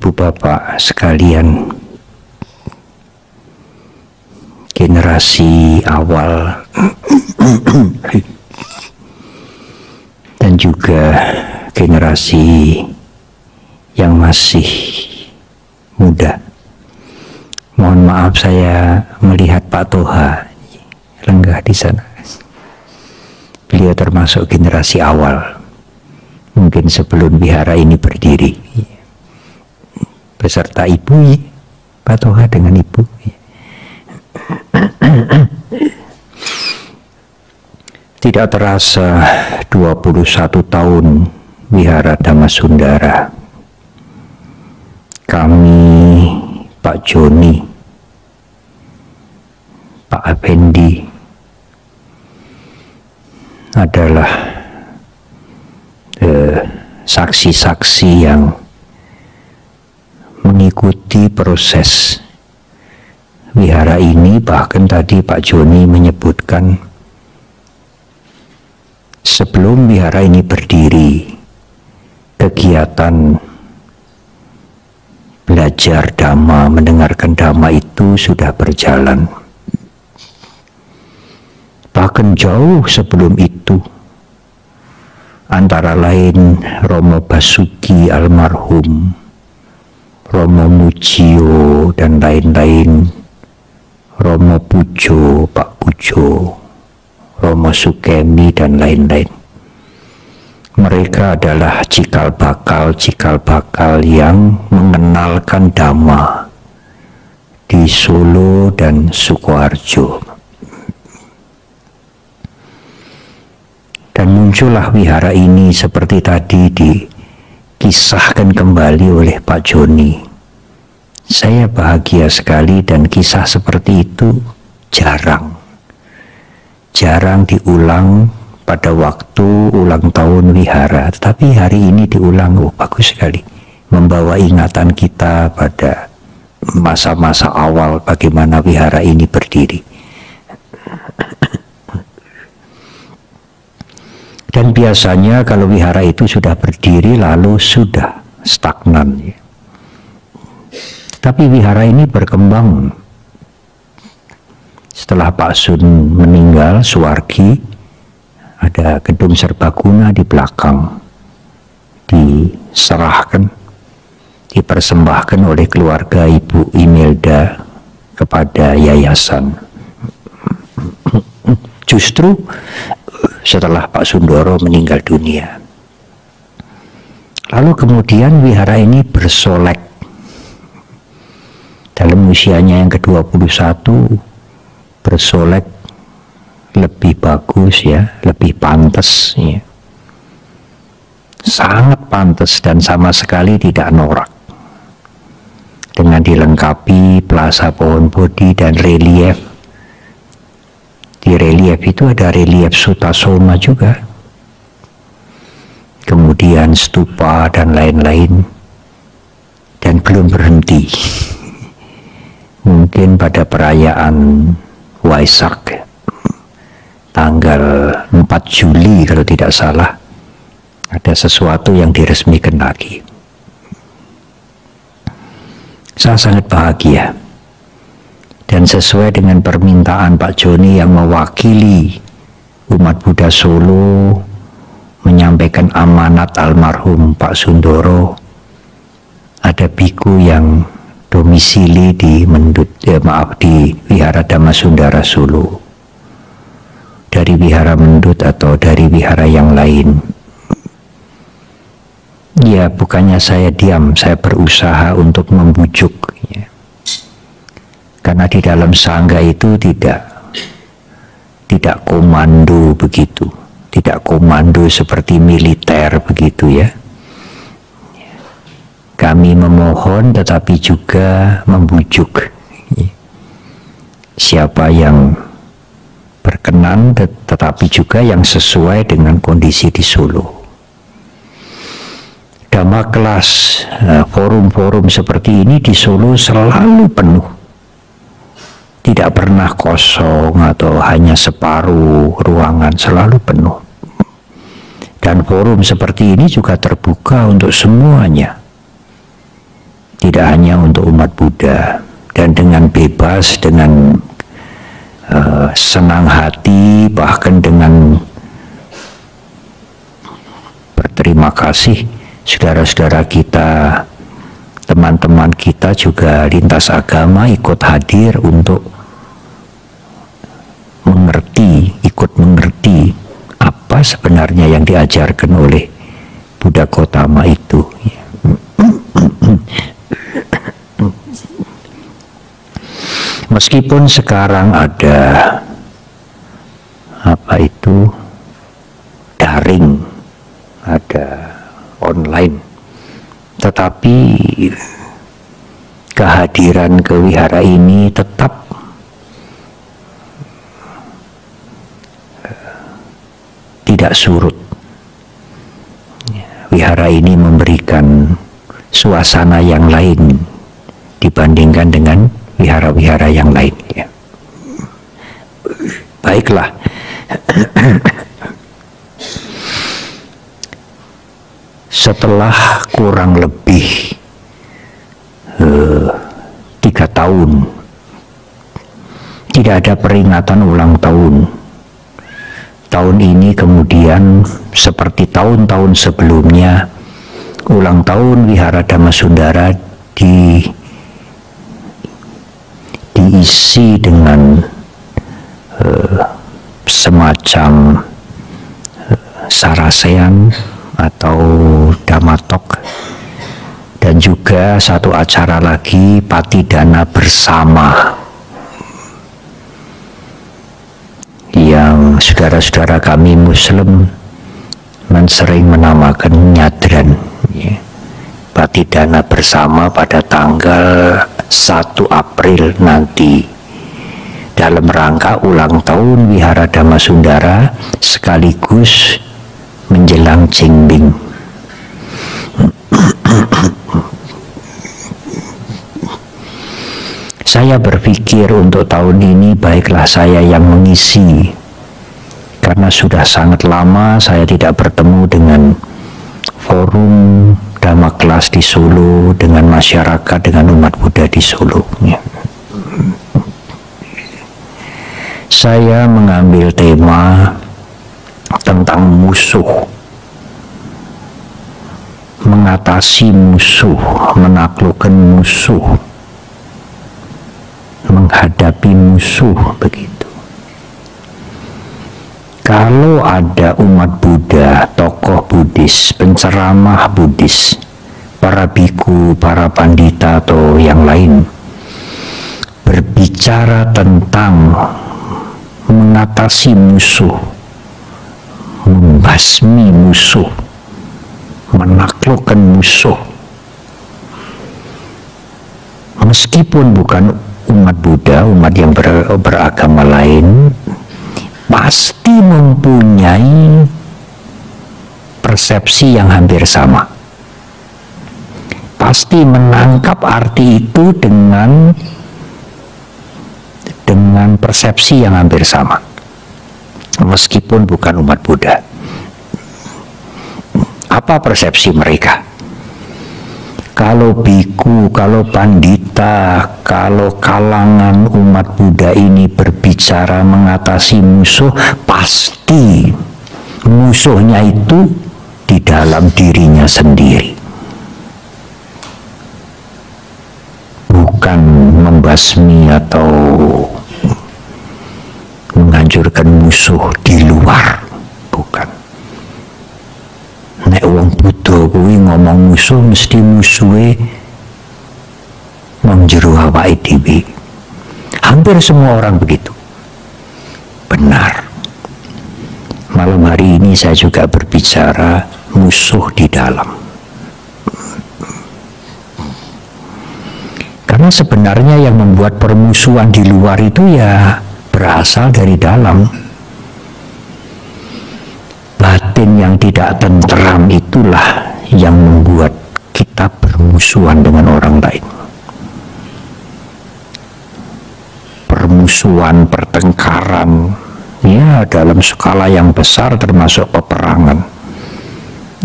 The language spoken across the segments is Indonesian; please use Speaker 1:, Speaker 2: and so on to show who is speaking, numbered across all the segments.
Speaker 1: ibu bapak sekalian, generasi awal dan juga generasi yang masih muda. Mohon maaf saya melihat Pak Toha lenggah di sana. Beliau termasuk generasi awal, mungkin sebelum wihara ini berdiri, beserta ibu, Pak Toha dengan ibu. Tidak terasa 21 tahun wihara Dhammasundara. Kami, Pak Joni, Pak Effendi adalah saksi-saksi yang mengikuti proses wihara ini. Bahkan tadi Pak Joni menyebutkan sebelum wihara ini berdiri, kegiatan belajar Dhamma, mendengarkan Dhamma itu sudah berjalan. Bahkan jauh sebelum itu, antara lain Romo Basuki almarhum, Romo Mujio dan lain-lain, Romo Pujo, Pak Pujo, Romo Sukemi dan lain-lain. Mereka adalah cikal bakal yang mengenalkan Dhamma di Solo dan Sukoharjo. Dan muncullah wihara ini seperti tadi dikisahkan kembali oleh Pak Joni. Saya bahagia sekali, dan kisah seperti itu jarang diulang pada waktu ulang tahun wihara, tetapi hari ini diulang. Bagus sekali, membawa ingatan kita pada masa-masa awal bagaimana wihara ini berdiri. Dan biasanya kalau wihara itu sudah berdiri lalu sudah stagnan, ya. Tapi wihara ini berkembang. Setelah Pak Sun meninggal, Suwargi, ada gedung serbaguna di belakang, dipersembahkan oleh keluarga Ibu Imelda kepada yayasan. Justru setelah Pak Sundoro meninggal dunia, lalu kemudian wihara ini bersolek dalam usianya yang ke-21, bersolek lebih bagus, ya, lebih pantas, ya. Sangat pantas dan sama sekali tidak norak. Dengan dilengkapi plaza pohon bodhi dan relief. Di relief itu ada relief Sutasoma juga. Kemudian stupa dan lain-lain. Dan belum berhenti. Mungkin pada perayaan Waisak tanggal 4 Juli kalau tidak salah, ada sesuatu yang diresmikan lagi. Saya sangat bahagia, dan sesuai dengan permintaan Pak Joni yang mewakili umat Buddha Solo menyampaikan amanat almarhum Pak Sundoro, ada biku yang domisili di Wihara Dhammasundara Solo, dari Wihara Mendut atau dari wihara yang lain. Ya, bukannya saya diam, saya berusaha untuk membujuk, ya. Karena di dalam sangga itu tidak komando begitu, tidak komando seperti militer begitu, ya. Kami memohon tetapi juga membujuk, ya. Siapa yang berkenan, tetapi juga yang sesuai dengan kondisi di Solo. Dhamma kelas, forum-forum seperti ini di Solo selalu penuh, tidak pernah kosong atau hanya separuh ruangan, selalu penuh. Dan forum seperti ini juga terbuka untuk semuanya, tidak hanya untuk umat Buddha, dan dengan bebas, dengan senang hati, bahkan dengan berterima kasih, saudara-saudara kita, teman-teman kita juga lintas agama ikut hadir untuk ikut mengerti apa sebenarnya yang diajarkan oleh Buddha Gautama itu. Meskipun sekarang ada daring, ada online, tetapi kehadiran ke wihara ini tetap tidak surut. Wihara ini memberikan suasana yang lain dibandingkan dengan wihara-wihara yang lain. Baiklah. Setelah kurang lebih 3 tahun tidak ada peringatan ulang tahun, tahun ini kemudian seperti tahun-tahun sebelumnya, ulang tahun Wihara Dhammasundara diisi dengan semacam sarasean atau dhammatok, dan juga satu acara lagi patidana bersama yang saudara-saudara kami Muslim sering menamakan nyadran, ya. Patidana bersama pada tanggal 1 April nanti dalam rangka ulang tahun Wihara Dhammasundara sekaligus menjelang Qingming. Saya berpikir untuk tahun ini baiklah saya yang mengisi, karena sudah sangat lama saya tidak bertemu dengan forum Dhamma kelas di Solo, dengan masyarakat, dengan umat Buddha di Solo. Saya mengambil tema tentang musuh, mengatasi musuh, menaklukkan musuh, menghadapi musuh, begitu. Kalau ada umat Buddha, tokoh Buddhis, penceramah Buddhis, para biku, para pandita atau yang lain berbicara tentang mengatasi musuh, membasmi musuh, menaklukkan musuh, meskipun bukan umat Buddha, umat yang beragama lain, pasti mempunyai persepsi yang hampir sama. Pasti menangkap arti itu dengan persepsi yang hampir sama, meskipun bukan umat Buddha. Apa persepsi mereka? Kalau biku, kalau pandita, kalau kalangan umat Buddha ini berbicara mengatasi musuh, pasti musuhnya itu di dalam dirinya sendiri, bukan membasmi atau menghancurkan musuh di luar, bukan. Nek wong Buddha kuwi ngomong musuh, mesti musuhe nang jero awake dhewe. Hampir semua orang begitu. Benar. Malam hari ini saya juga berbicara musuh di dalam. Karena sebenarnya yang membuat permusuhan di luar itu ya berasal dari dalam. Batin yang tidak tenteram itulah yang membuat kita bermusuhan dengan orang lain. Permusuhan, pertengkaran, ya dalam skala yang besar termasuk peperangan,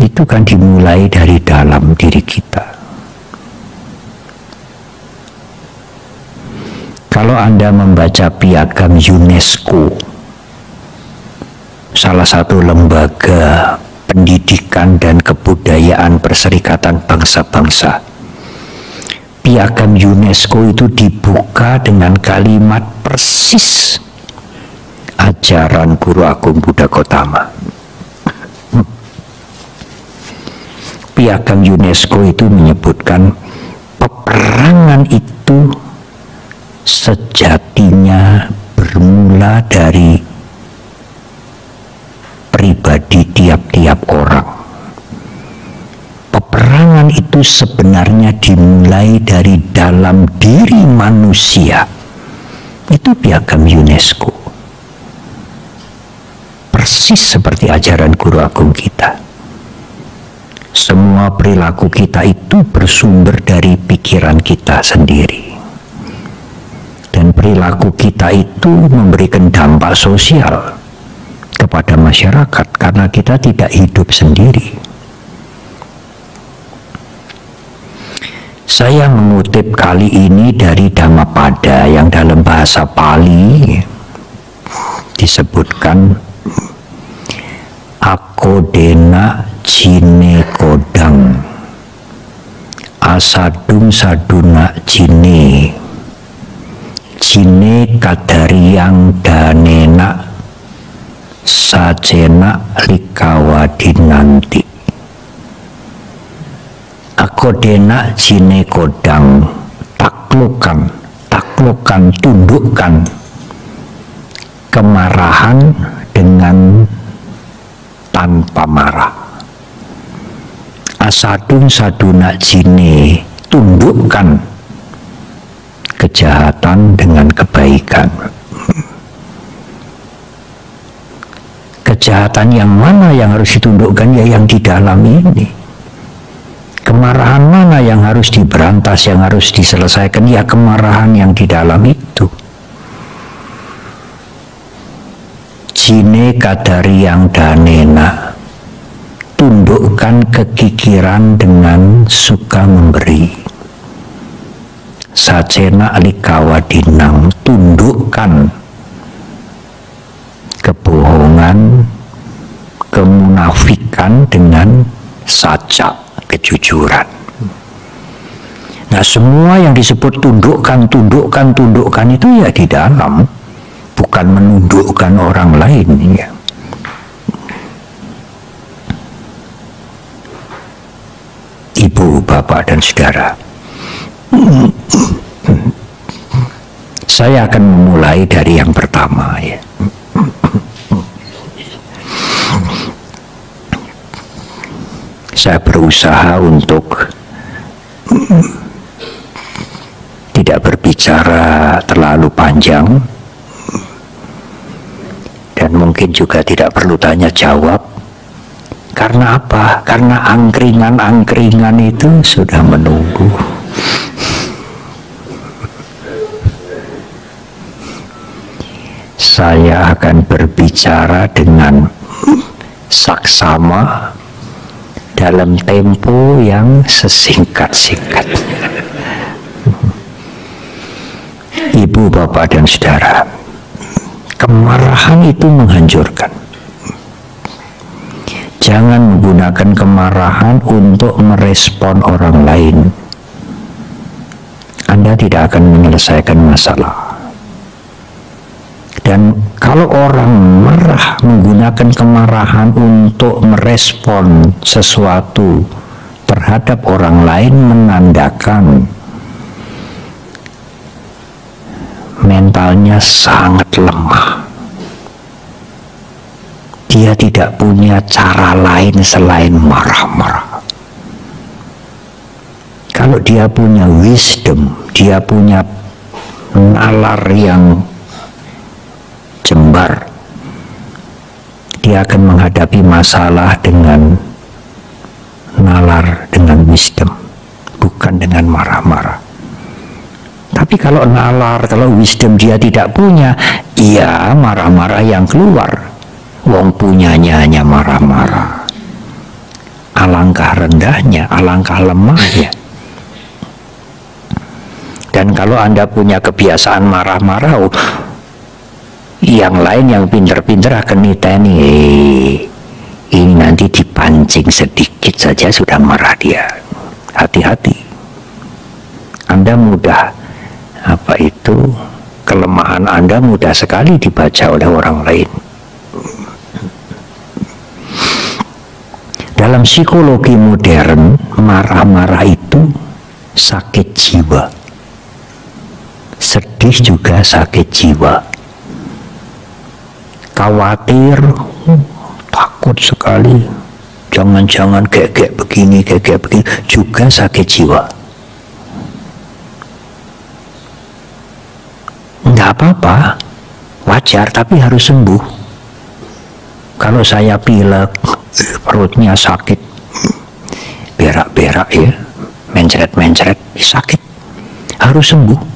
Speaker 1: itu kan dimulai dari dalam diri kita. Kalau Anda membaca piagam UNESCO, salah satu lembaga pendidikan dan kebudayaan Perserikatan Bangsa-Bangsa, piagam UNESCO itu dibuka dengan kalimat persis ajaran Guru Agung Buddha Gautama. Piagam UNESCO itu menyebutkan peperangan itu sejatinya bermula dari pribadi tiap-tiap orang. Peperangan itu sebenarnya dimulai dari dalam diri manusia. Itu piagam UNESCO. Persis seperti ajaran Guru Agung kita. Semua perilaku kita itu bersumber dari pikiran kita sendiri. Dan perilaku kita itu memberikan dampak sosial kepada masyarakat karena kita tidak hidup sendiri. Saya mengutip kali ini dari Dhammapada yang dalam bahasa Pali disebutkan akodena jine kodang asadung saduna jine kadariang danena sajena likawadinanti. Akodena jine kodang, taklukkan, tundukkan kemarahan dengan tanpa marah. Asadung saduna jine, tundukkan kejahatan dengan kebaikan. Kejahatan yang mana yang harus ditundukkan? Ya yang di dalam ini. Kemarahan mana yang harus diberantas, yang harus diselesaikan? Ya kemarahan yang di dalam itu. Jine kadariang danena, tundukkan kekikiran dengan suka memberi. Sajena alikawadinang, tundukkan kebohongan, kemunafikan dengan saja, kejujuran. Nah, semua yang disebut tundukkan itu ya di dalam, bukan menundukkan orang lain ya. Ibu, bapak, dan saudara, saya akan memulai dari yang pertama ya. Saya berusaha untuk tidak berbicara terlalu panjang dan mungkin juga tidak perlu tanya jawab. Karena apa? Karena angkringan itu sudah menunggu. Saya akan berbicara dengan saksama dalam tempo yang sesingkat-singkatnya. Ibu, bapak, dan saudara, kemarahan itu menghancurkan. Jangan menggunakan kemarahan untuk merespon orang lain. Anda tidak akan menyelesaikan masalah. Dan kalau orang marah menggunakan kemarahan untuk merespon sesuatu terhadap orang lain, menandakan mentalnya sangat lemah. Dia tidak punya cara lain selain marah-marah. Kalau dia punya wisdom, dia punya nalar yang jembar, dia akan menghadapi masalah dengan nalar, dengan wisdom, bukan dengan marah-marah. Tapi kalau nalar, kalau wisdom dia tidak punya, iya marah-marah yang keluar. Wong punyanya hanya marah-marah. Alangkah rendahnya, alangkah lemahnya. Dan Dan kalau Anda punya kebiasaan marah-marah, yang lain yang pinter-pinter akan niteni, ini nanti dipancing sedikit saja sudah marah dia. Hati-hati. Anda mudah, kelemahan Anda mudah sekali dibaca oleh orang lain. Dalam psikologi modern, marah-marah itu sakit jiwa. Sedih juga sakit jiwa. Khawatir, takut sekali, jangan-jangan kayak begini, juga sakit jiwa. Enggak apa-apa, wajar, tapi harus sembuh. Kalau saya pilek, perutnya sakit, berak-berak ya, mencret-mencret, sakit, harus sembuh.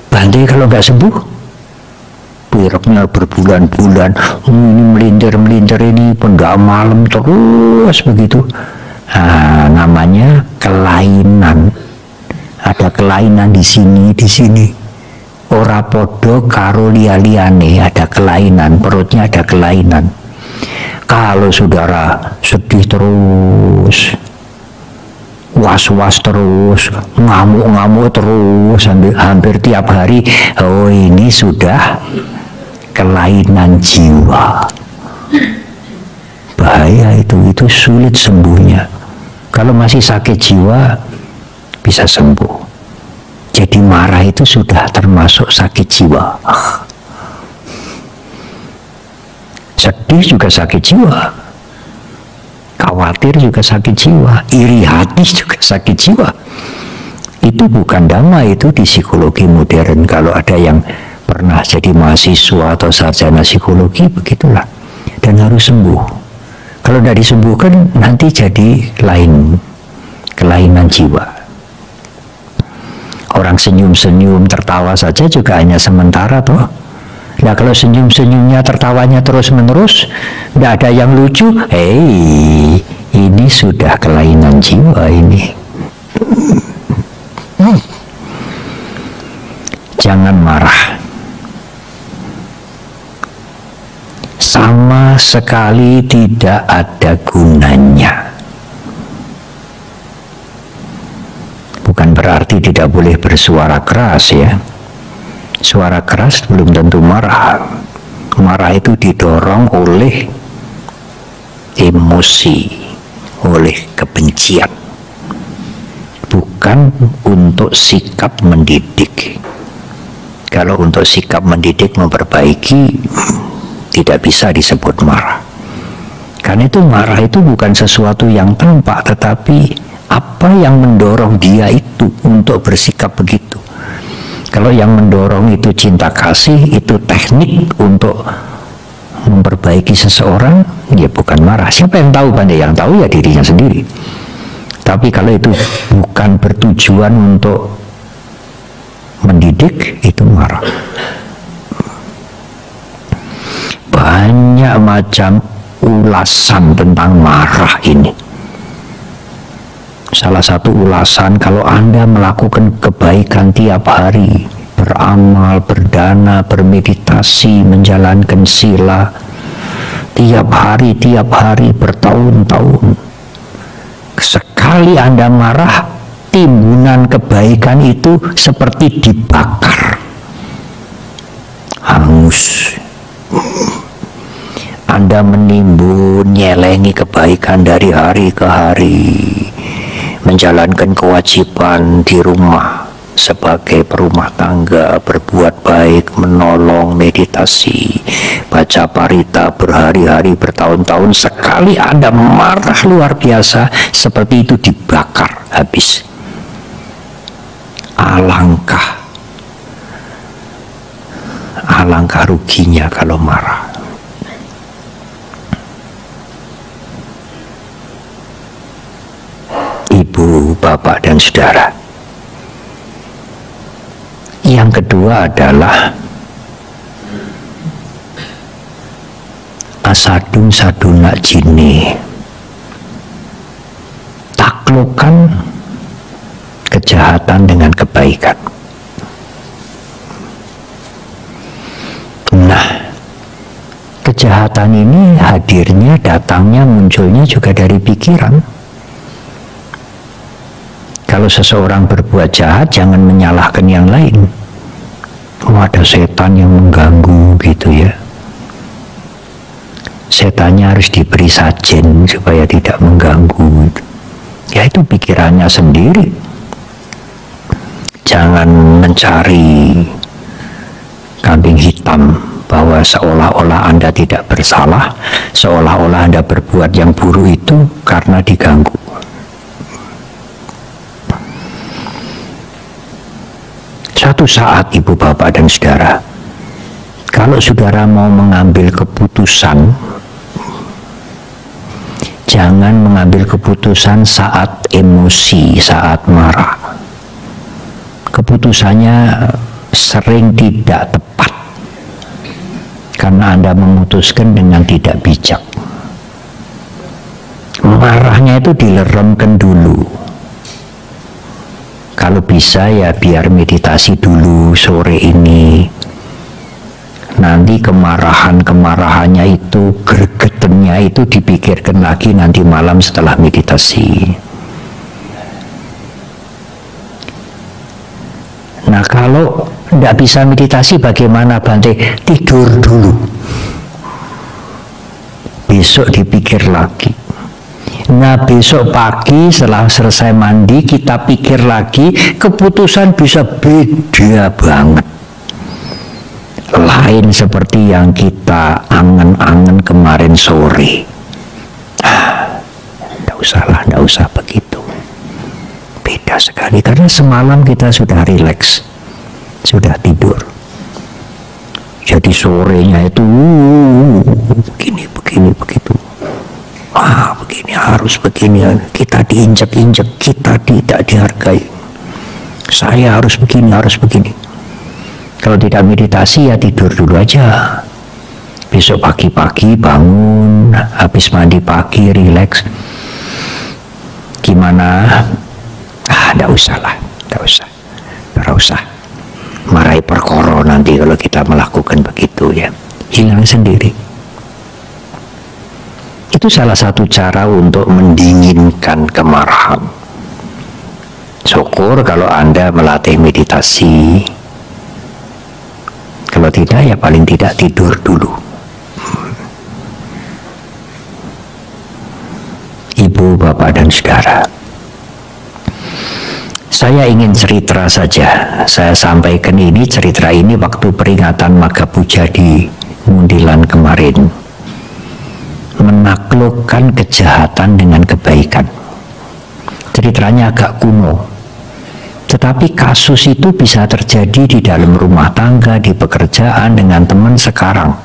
Speaker 1: Bantai kalau nggak sembuh, beraknya berbulan-bulan, ini melintir-melintir, ini pendak malam terus begitu. Namanya kelainan. Ada kelainan di sini. Ora podo karo liya-liyane, ada kelainan, perutnya ada kelainan. Kalau saudara sedih terus, was-was terus, ngamuk-ngamuk terus, hampir tiap hari, ini sudah kelainan jiwa. Bahaya itu sulit sembuhnya. Kalau masih sakit jiwa, bisa sembuh. Jadi marah itu sudah termasuk sakit jiwa. Sedih juga sakit jiwa. Khawatir juga sakit jiwa. Iri hati juga sakit jiwa. Itu bukan damai, itu di psikologi modern. Kalau ada yang pernah jadi mahasiswa atau sarjana psikologi, begitulah. Dan harus sembuh. Kalau tidak disembuhkan, nanti jadi lain. Kelainan jiwa. Orang senyum-senyum, tertawa saja juga hanya sementara toh. Nah kalau senyum-senyumnya, tertawanya terus-menerus, tidak ada yang lucu, ini sudah kelainan jiwa ini. Jangan marah. Sama sekali tidak ada gunanya. Bukan berarti tidak boleh bersuara keras ya. Suara keras belum tentu marah. Marah itu didorong oleh emosi, oleh kebencian. Bukan untuk sikap mendidik. Kalau untuk sikap mendidik, memperbaiki, tidak bisa disebut marah. Karena itu marah itu bukan sesuatu yang tampak, tetapi apa yang mendorong dia itu untuk bersikap begitu. Kalau yang mendorong itu cinta kasih, itu teknik untuk memperbaiki seseorang, ya bukan marah. Siapa yang tahu? Pandai yang tahu ya dirinya sendiri. Tapi kalau itu bukan bertujuan untuk mendidik, itu marah. Banyak macam ulasan tentang marah ini. Salah satu ulasan, kalau Anda melakukan kebaikan tiap hari, beramal, berdana, bermeditasi, menjalankan sila, tiap hari, bertahun-tahun, sekali Anda marah, timbunan kebaikan itu seperti dibakar, hangus. Anda menimbun, nyelengi kebaikan dari hari ke hari, menjalankan kewajiban di rumah sebagai perumah tangga, berbuat baik, menolong, meditasi, baca parita berhari-hari, bertahun-tahun. Sekali Anda marah luar biasa, seperti itu dibakar habis. Alangkah ruginya kalau marah. Ibu, bapak, dan saudara. Yang kedua adalah asadun saduna jini. Taklukkan kejahatan dengan kebaikan. Nah, kejahatan ini hadirnya, datangnya, munculnya juga dari pikiran. Kalau seseorang berbuat jahat, jangan menyalahkan yang lain. Oh, ada setan yang mengganggu gitu ya. Setannya harus diberi sajen supaya tidak mengganggu. Ya itu pikirannya sendiri. Jangan mencari kambing hitam bahwa seolah-olah Anda tidak bersalah, seolah-olah Anda berbuat yang buruk itu karena diganggu. Suatu saat ibu bapak dan saudara, kalau saudara mau mengambil keputusan, jangan mengambil keputusan saat emosi, saat marah. Keputusannya sering tidak tepat karena Anda memutuskan dengan tidak bijak. Marahnya itu dileremkan dulu. Kalau bisa ya biar meditasi dulu sore ini. Nanti kemarahannya itu, gregetannya itu dipikirkan lagi nanti malam setelah meditasi. Nah kalau tidak bisa meditasi bagaimana Bante? Tidur dulu. Besok dipikir lagi. Nah besok pagi setelah selesai mandi kita pikir lagi, keputusan bisa beda banget. Lain seperti yang kita angen-angen kemarin sore. Tidak usah begitu. Beda sekali karena semalam kita sudah rileks, sudah tidur. Jadi sorenya itu begini begitu. Begini harus begini, kita diinjak-injak, kita tidak dihargai. Saya harus begini, harus begini. Kalau tidak meditasi ya tidur dulu aja. Besok pagi-pagi bangun, habis mandi pagi rileks. Gimana? Nggak usah. Marahi perkara nanti kalau kita melakukan begitu ya, hilang sendiri. Itu salah satu cara untuk mendinginkan kemarahan. Syukur kalau Anda melatih meditasi. Kalau tidak ya paling tidak tidur dulu. Ibu, bapak dan saudara, saya ingin cerita saja. Saya sampaikan ini, cerita ini waktu peringatan Magha Puja di Mundilan kemarin. Menaklukkan kejahatan dengan kebaikan. Ceritanya agak kuno, tetapi kasus itu bisa terjadi di dalam rumah tangga, di pekerjaan, dengan teman sekarang,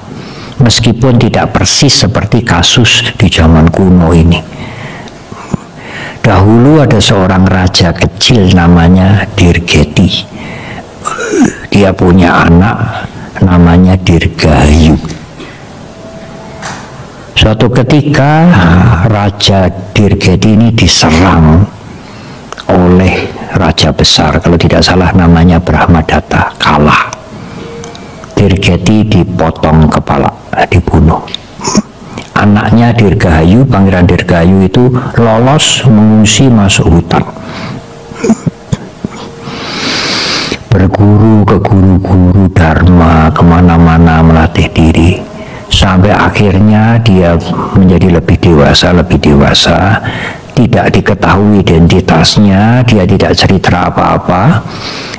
Speaker 1: meskipun tidak persis seperti kasus di zaman kuno ini. Dahulu ada seorang raja kecil namanya Dirgeti. Dia punya anak namanya Dirgahayu. Suatu ketika Raja Dirgeti ini diserang oleh raja besar, kalau tidak salah namanya Brahmadatta, kalah. Dirgeti dipotong kepala, dibunuh. Anaknya Dirgahayu, Pangeran Dirgahayu itu lolos mengungsi masuk hutan. Berguru ke guru-guru Dharma, kemana-mana melatih diri. Sampai akhirnya dia menjadi lebih dewasa, tidak diketahui identitasnya, dia tidak cerita apa-apa,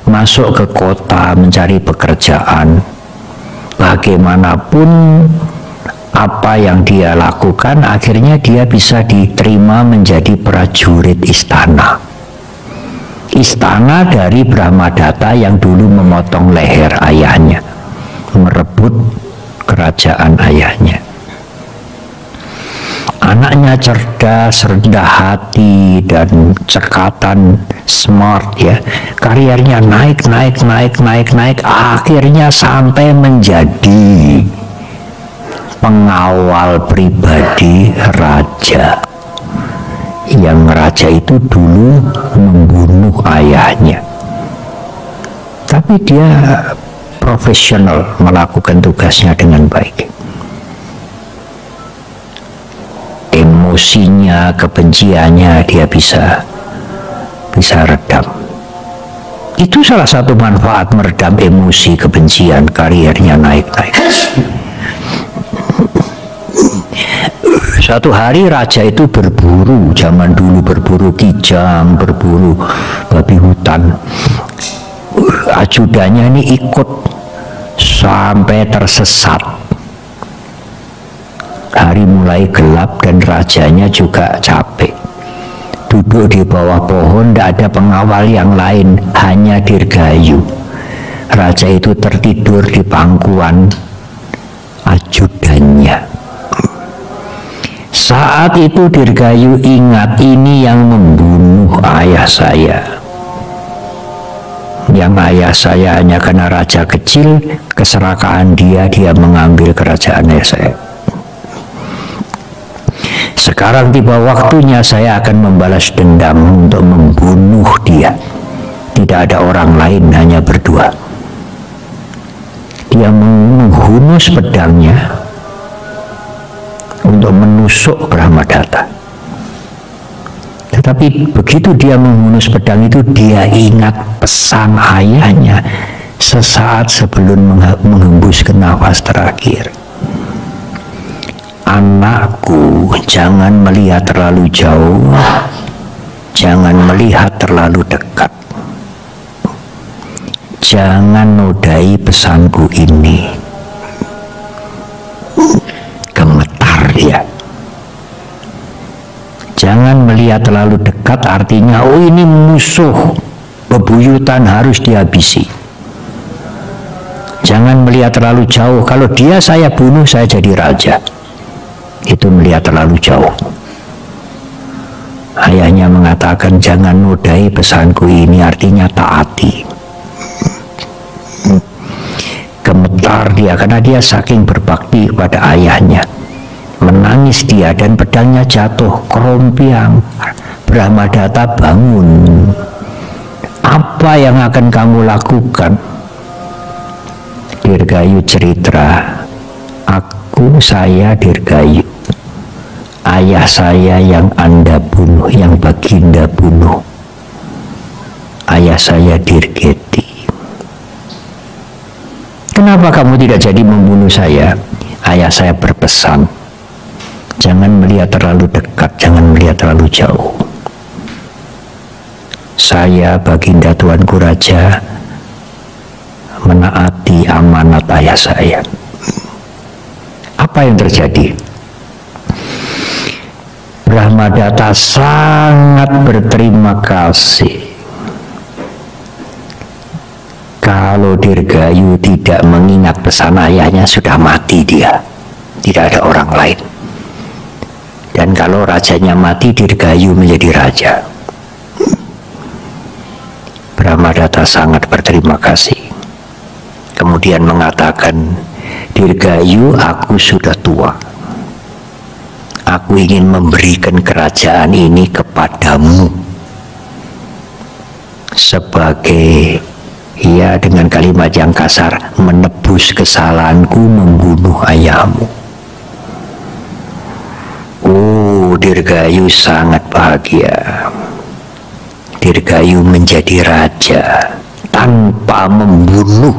Speaker 1: masuk ke kota mencari pekerjaan. Bagaimanapun apa yang dia lakukan, akhirnya dia bisa diterima menjadi prajurit istana. Istana dari Brahmadatta yang dulu memotong leher ayahnya, merebut kerajaan ayahnya. Anaknya cerdas, rendah hati, dan cekatan, smart ya. Karirnya naik, akhirnya sampai menjadi pengawal pribadi raja. Yang raja itu dulu membunuh membunuh ayahnya. Tapi dia profesional melakukan tugasnya dengan baik. Emosinya, kebenciannya dia bisa redam. Itu salah satu manfaat meredam emosi, kebencian, karirnya naik-naik. Suatu hari raja itu berburu, zaman dulu berburu kijang, berburu babi hutan. Ajudannya ini ikut sampai tersesat. Hari mulai gelap dan rajanya juga capek. Duduk di bawah pohon, tidak ada pengawal yang lain, hanya Dirgayu. Raja itu tertidur di pangkuan ajudannya. Saat itu Dirgayu ingat, ini yang membunuh ayah saya. Yang ayah saya hanya karena raja kecil, keserakahan dia mengambil kerajaan saya. Sekarang tiba waktunya saya akan membalas dendam untuk membunuh dia. Tidak ada orang lain, hanya berdua. Dia menghunus pedangnya untuk menusuk Brahmadatta. Tetapi begitu dia menghunus pedang itu, dia ingat pesan ayahnya sesaat sebelum menghembuskan nafas terakhir. Anakku, jangan melihat terlalu jauh, jangan melihat terlalu dekat. Jangan nodai pesanku ini. Gemetar dia. Jangan melihat terlalu dekat, artinya oh ini musuh bebuyutan, harus dihabisi. Jangan melihat terlalu jauh, kalau dia saya bunuh saya jadi raja. Itu melihat terlalu jauh. Ayahnya mengatakan jangan nodai pesanku ini, artinya taati. Gemetar dia karena dia saking berbakti kepada ayahnya. Menangis dia dan pedangnya jatuh kerompiang. Brahmadatta bangun. Apa yang akan kamu lakukan? Dirgayu cerita, saya Dirgayu, ayah saya yang Anda bunuh, yang Baginda bunuh. Ayah saya Dirgeti. Kenapa kamu tidak jadi membunuh saya? Ayah saya berpesan, jangan melihat terlalu dekat, jangan melihat terlalu jauh. Saya Baginda Tuanku Raja menaati amanat ayah saya. Apa yang terjadi? Brahmadatta sangat berterima kasih. Kalau Dirgayu tidak mengingat pesan ayahnya, sudah mati dia. Tidak ada orang lain. Dan kalau rajanya mati, Dirgayu menjadi raja. Brahmadatta sangat berterima kasih. Kemudian mengatakan, Dirgayu, aku sudah tua. Aku ingin memberikan kerajaan ini kepadamu sebagai, ya dengan kalimat yang kasar, menebus kesalahanku membunuh ayahmu. Oh, Dirgayu sangat bahagia. Dirgayu menjadi raja tanpa membunuh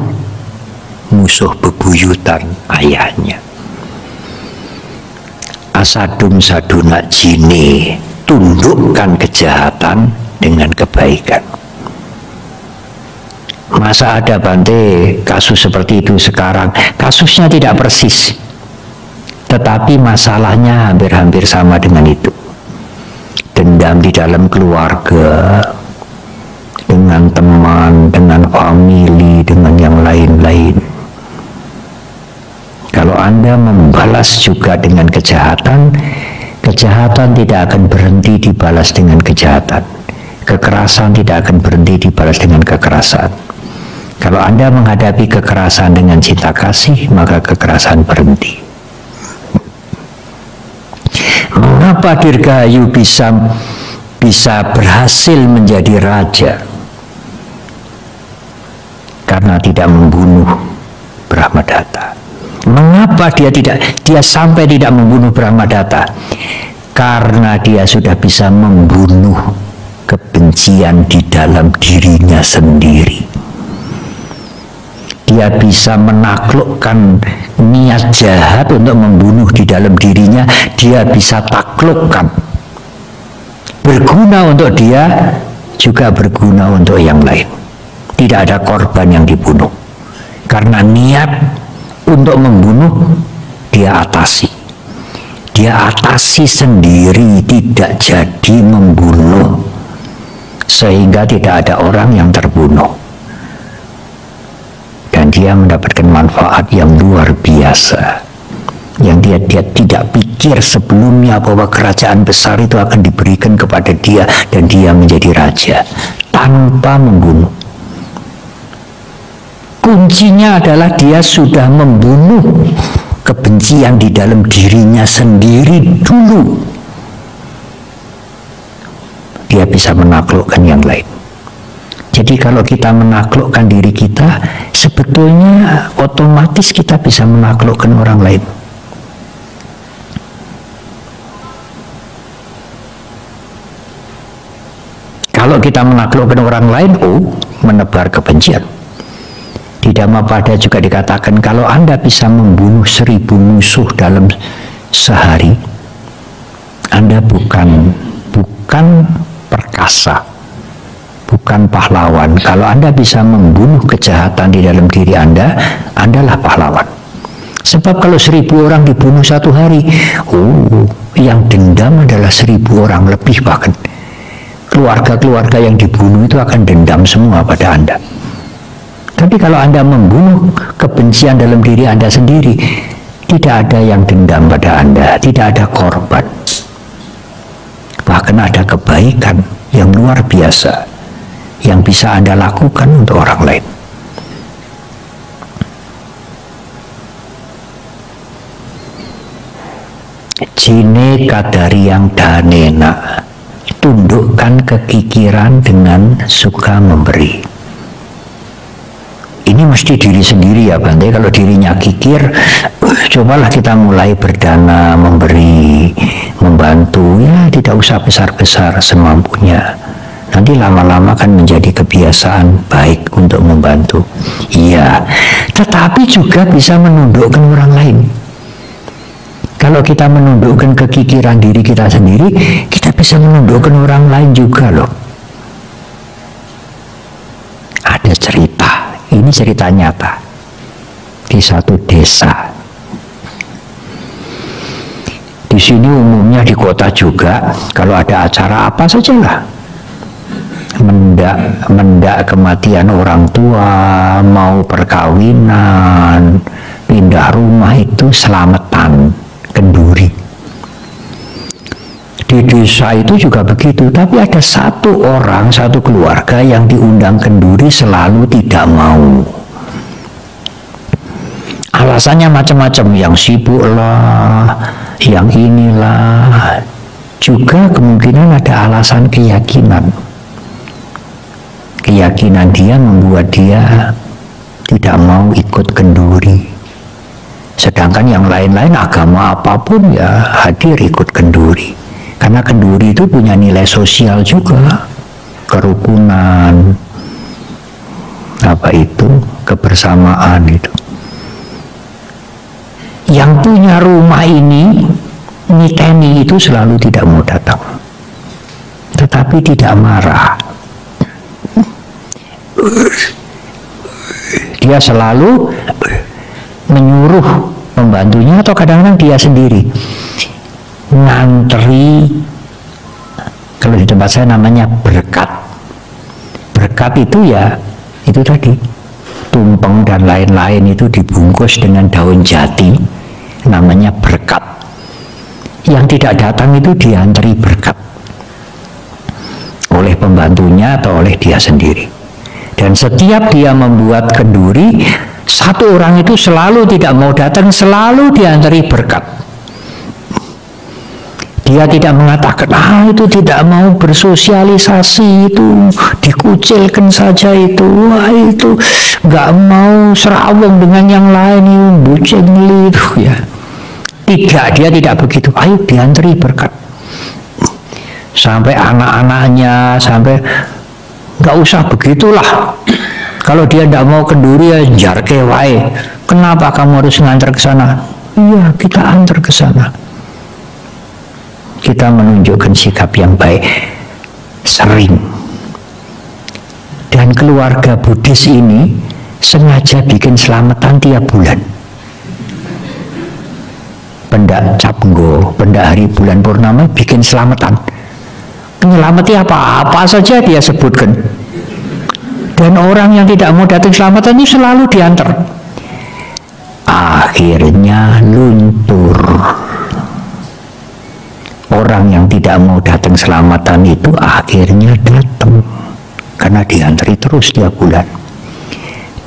Speaker 1: musuh bebuyutan ayahnya. Asadum saduna jine, tundukkan kejahatan dengan kebaikan. Masa ada Bante kasus seperti itu sekarang? Kasusnya tidak persis, tetapi masalahnya hampir-hampir sama dengan itu. Dendam di dalam keluarga, dengan teman, dengan famili, dengan yang lain-lain. Kalau Anda membalas juga dengan kejahatan, kejahatan tidak akan berhenti dibalas dengan kejahatan. Kekerasan tidak akan berhenti dibalas dengan kekerasan. Kalau Anda menghadapi kekerasan dengan cinta kasih, maka kekerasan berhenti. Mengapa Dirgayu bisa bisa berhasil menjadi raja karena tidak membunuh Brahmadatta. Mengapa dia sampai tidak membunuh Brahmadatta? Karena dia sudah bisa membunuh kebencian di dalam dirinya sendiri. Dia bisa menaklukkan niat jahat untuk membunuh di dalam dirinya. Dia bisa taklukkan. Berguna untuk dia, juga berguna untuk yang lain. Tidak ada korban yang dibunuh. Karena niat untuk membunuh, dia atasi. Dia atasi sendiri, tidak jadi membunuh. Sehingga tidak ada orang yang terbunuh. Dan dia mendapatkan manfaat yang luar biasa. Yang dia tidak pikir sebelumnya bahwa kerajaan besar itu akan diberikan kepada dia dan dia menjadi raja tanpa membunuh. Kuncinya adalah dia sudah membunuh kebencian di dalam dirinya sendiri dulu. Dia bisa menaklukkan yang lain. Jadi kalau kita menaklukkan diri kita, sebetulnya otomatis kita bisa menaklukkan orang lain. Kalau kita menaklukkan orang lain, menebar kebencian. Di Dhammapada juga dikatakan kalau Anda bisa membunuh 1000 musuh dalam sehari, Anda bukan perkasa, bukan pahlawan. Kalau Anda bisa membunuh kejahatan di dalam diri Anda, Andalah pahlawan. Sebab kalau 1000 orang dibunuh satu hari, yang dendam adalah 1000 orang lebih bahkan. Keluarga-keluarga yang dibunuh itu akan dendam semua pada Anda. Tapi kalau Anda membunuh kebencian dalam diri Anda sendiri, tidak ada yang dendam pada Anda, tidak ada korban. Bahkan ada kebaikan yang luar biasa yang bisa Anda lakukan untuk orang lain. Jine kadariyang danena, tundukkan kekikiran dengan suka memberi. Ini mesti diri sendiri ya Bante. Kalau dirinya kikir, cobalah kita mulai berdana, memberi, membantu, ya tidak usah besar-besar, semampunya. Nanti lama-lama kan menjadi kebiasaan baik untuk membantu. Iya, tetapi juga bisa menundukkan orang lain. Kalau kita menundukkan kekikiran diri kita sendiri, kita bisa menundukkan orang lain juga loh. Ada cerita. Ini cerita nyata di satu desa. Di sini umumnya di kota juga, kalau ada acara apa sajalah, mendak kematian orang tua, mau perkawinan, pindah rumah, itu selamatan, kenduri. Di desa itu juga begitu, tapi ada satu orang, satu keluarga yang diundang kenduri selalu tidak mau. Alasannya macam-macam, yang sibuk lah, yang inilah. Juga kemungkinan ada alasan keyakinan. Keyakinan dia membuat dia tidak mau ikut kenduri. Sedangkan yang lain-lain agama apapun ya hadir ikut kenduri. Karena kenduri itu punya nilai sosial juga, kerukunan, kebersamaan itu. Yang punya rumah ini, niteni itu selalu tidak mau datang, tetapi tidak marah. Dia selalu menyuruh pembantunya atau kadang-kadang dia sendiri ngantri. Kalau di tempat saya namanya berkat. Berkat itu ya itu tadi, tumpeng dan lain-lain itu dibungkus dengan daun jati, namanya berkat. Yang tidak datang itu diantri berkat oleh pembantunya atau oleh dia sendiri. Dan setiap dia membuat kenduri, satu orang itu selalu tidak mau datang, selalu diantri berkat. Dia tidak mengatakan, itu tidak mau bersosialisasi, itu dikucilkan saja itu, itu nggak mau serawong dengan yang lain, itu bucengli itu ya. Tidak, dia tidak begitu. Ayo diantri berkat. Sampai anak-anaknya, sampai nggak usah begitulah. Kalau dia tidak mau kenduri ya jarke wae. Kenapa kamu harus ngantar ke sana? Iya, kita antar ke sana. Kita menunjukkan sikap yang baik sering. Dan keluarga Buddhis ini sengaja bikin selamatan tiap bulan. Pendak Capnggo, pendak hari bulan purnama bikin selamatan. Menyelamati apa saja dia sebutkan. Dan orang yang tidak mau datang selamatan itu selalu diantar. Akhirnya luntur. Orang yang tidak mau datang selamatan itu akhirnya datang karena diantri terus tiap bulan.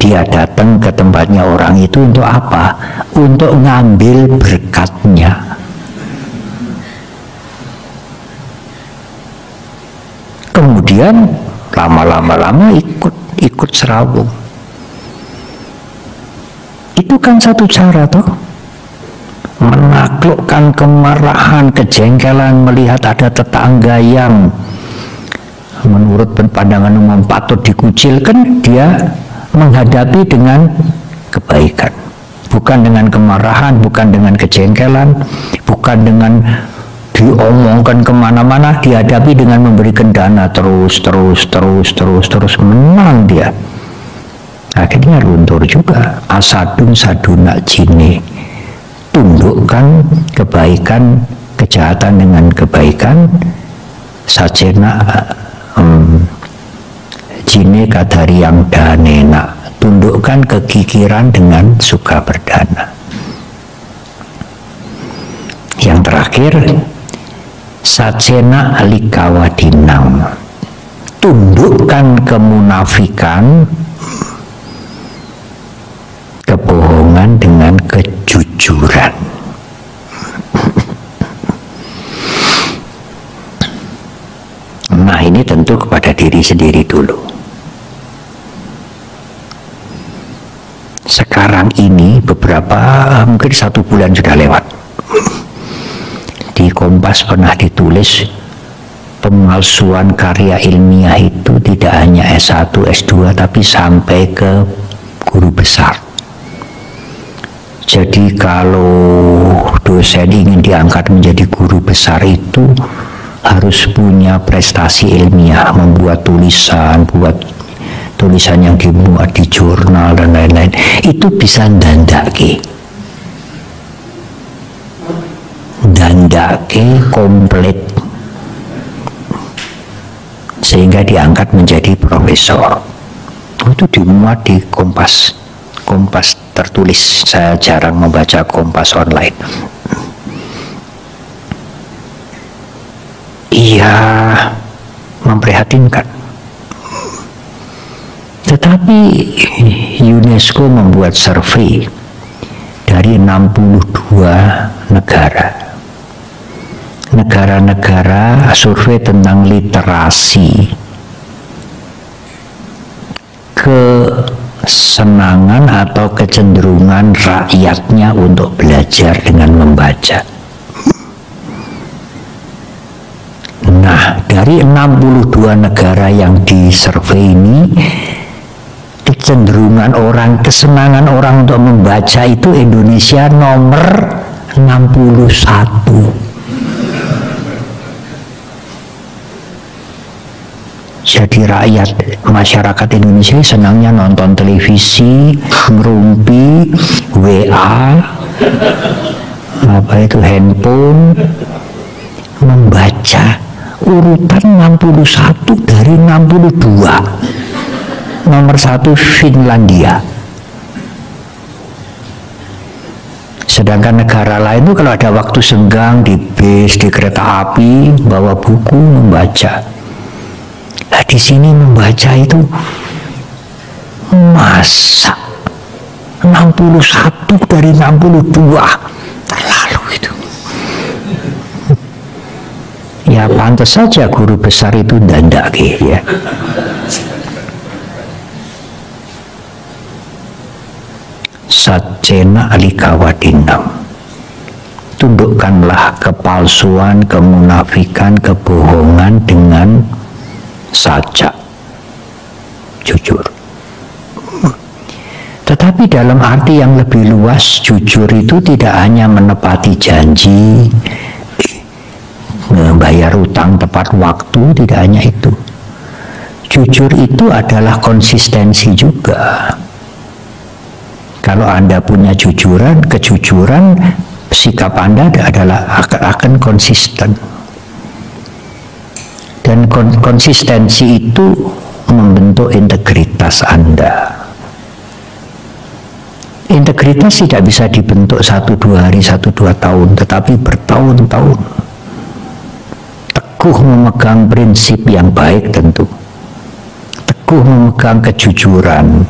Speaker 1: Dia datang ke tempatnya orang itu untuk apa? Untuk ngambil berkatnya. Kemudian lama-lama ikut serawung. Itu kan satu cara toh, menaklukkan kemarahan, kejengkelan melihat ada tetangga yang menurut pandangan umum patut dikucilkan, dia menghadapi dengan kebaikan, bukan dengan kemarahan, bukan dengan kejengkelan, bukan dengan diomongkan kemana-mana, dihadapi dengan memberikan dana terus, menang dia. Akhirnya luntur juga. Asadun saduna jine, tundukkan kebaikan, kejahatan dengan kebaikan. Sajena jine kadari yang danena, tundukkan kekikiran dengan suka berdana. Yang terakhir, sajena alikawadinam, tundukkan kemunafikan, kebohongan dengan kejujuran. Nah, ini tentu kepada diri sendiri dulu. Sekarang ini mungkin 1 bulan sudah lewat, di Kompas pernah ditulis pemalsuan karya ilmiah itu tidak hanya S1, S2 tapi sampai ke guru besar. Jadi kalau dosen ingin diangkat menjadi guru besar itu harus punya prestasi ilmiah, membuat tulisan, buat tulisan yang dimuat di jurnal dan lain-lain. Itu bisa dandake komplit sehingga diangkat menjadi profesor. Itu dimuat di Kompas tertulis. Saya jarang membaca Kompas online. Iya, memprihatinkan. Tetapi UNESCO membuat survei dari 62 negara, survei tentang literasi, kesenangan atau kecenderungan rakyatnya untuk belajar dengan membaca. Nah, dari 62 negara yang disurvei ini, kecenderungan orang, kesenangan orang untuk membaca itu Indonesia nomor 61. Jadi masyarakat Indonesia senangnya nonton televisi, ngerumpi, WA, handphone, membaca. Urutan 61 dari 62. Nomor 1 Finlandia. Sedangkan negara lain itu kalau ada waktu senggang di bis, di kereta api, bawa buku membaca. Nah, di sini membaca itu masa 61 dari 62, terlalu itu. Ya pantas saja guru besar itu ndandake ya. Sajena alikawadinam, tundukkanlah kepalsuan, kemunafikan, kebohongan dengan sajak, jujur. Tetapi dalam arti yang lebih luas, jujur itu tidak hanya menepati janji, membayar utang tepat waktu, tidak hanya itu. Jujur itu adalah konsistensi juga. Kalau Anda punya kejujuran, sikap Anda adalah akan konsisten. Dan konsistensi itu membentuk integritas Anda. Integritas tidak bisa dibentuk 1-2 hari, 1-2 tahun, tetapi bertahun-tahun. Teguh memegang prinsip yang baik tentu. Teguh memegang kejujuran.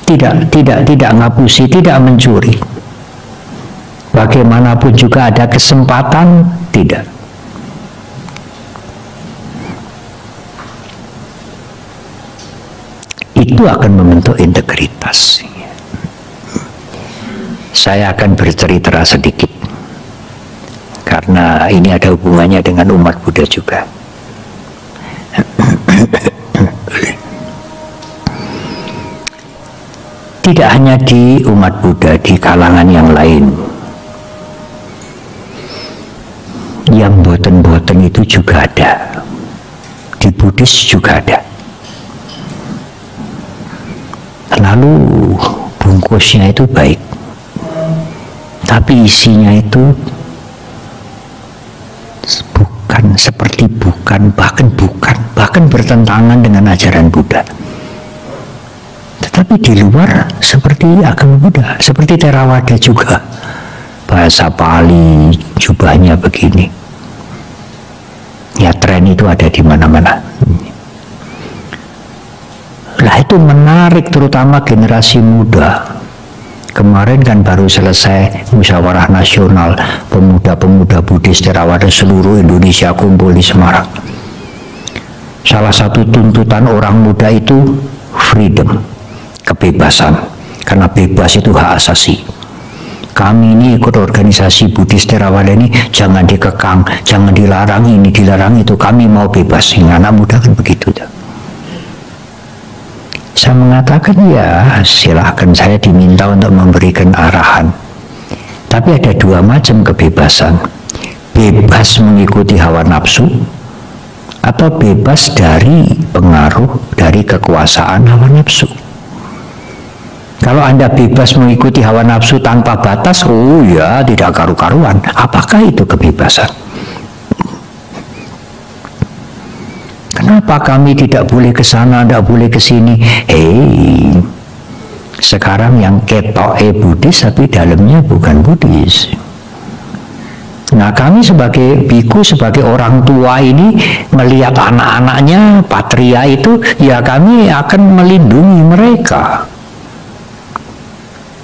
Speaker 1: Tidak ngapusi, tidak mencuri. Bagaimanapun juga ada kesempatan, tidak. Itu akan membentuk integritas. Saya akan bercerita sedikit karena ini ada hubungannya dengan umat Buddha juga. Tidak hanya di umat Buddha, di kalangan yang lain, yang boten-boten itu juga ada. Di Buddhis juga ada. Lalu bungkusnya itu baik, tapi isinya itu bahkan bertentangan dengan ajaran Buddha. Tetapi di luar seperti agama Buddha, seperti Theravada juga, bahasa Pali, jubahnya begini. Ya, tren itu ada di mana-mana. Lah itu menarik terutama generasi muda. Kemarin kan baru selesai musyawarah nasional, pemuda-pemuda Buddhis Theravada seluruh Indonesia kumpul di Semarang. Salah satu tuntutan orang muda itu freedom, kebebasan, karena bebas itu hak asasi. Kami ini ikut organisasi Buddhis Theravada ini jangan dikekang, jangan dilarang ini, dilarang itu, kami mau bebas. Anak muda kan begitu. Saya mengatakan ya silahkan, saya diminta untuk memberikan arahan. Tapi ada dua macam kebebasan. Bebas mengikuti hawa nafsu atau bebas dari pengaruh dari kekuasaan hawa nafsu. Kalau Anda bebas mengikuti hawa nafsu tanpa batas, oh ya tidak karu-karuan. Apakah itu kebebasan? Kenapa kami tidak boleh ke sana, tidak boleh ke sini? Sekarang yang ketoke Buddhis tapi dalamnya bukan Buddhis. Nah, kami sebagai biku, sebagai orang tua ini melihat anak-anaknya, patria itu, ya kami akan melindungi mereka.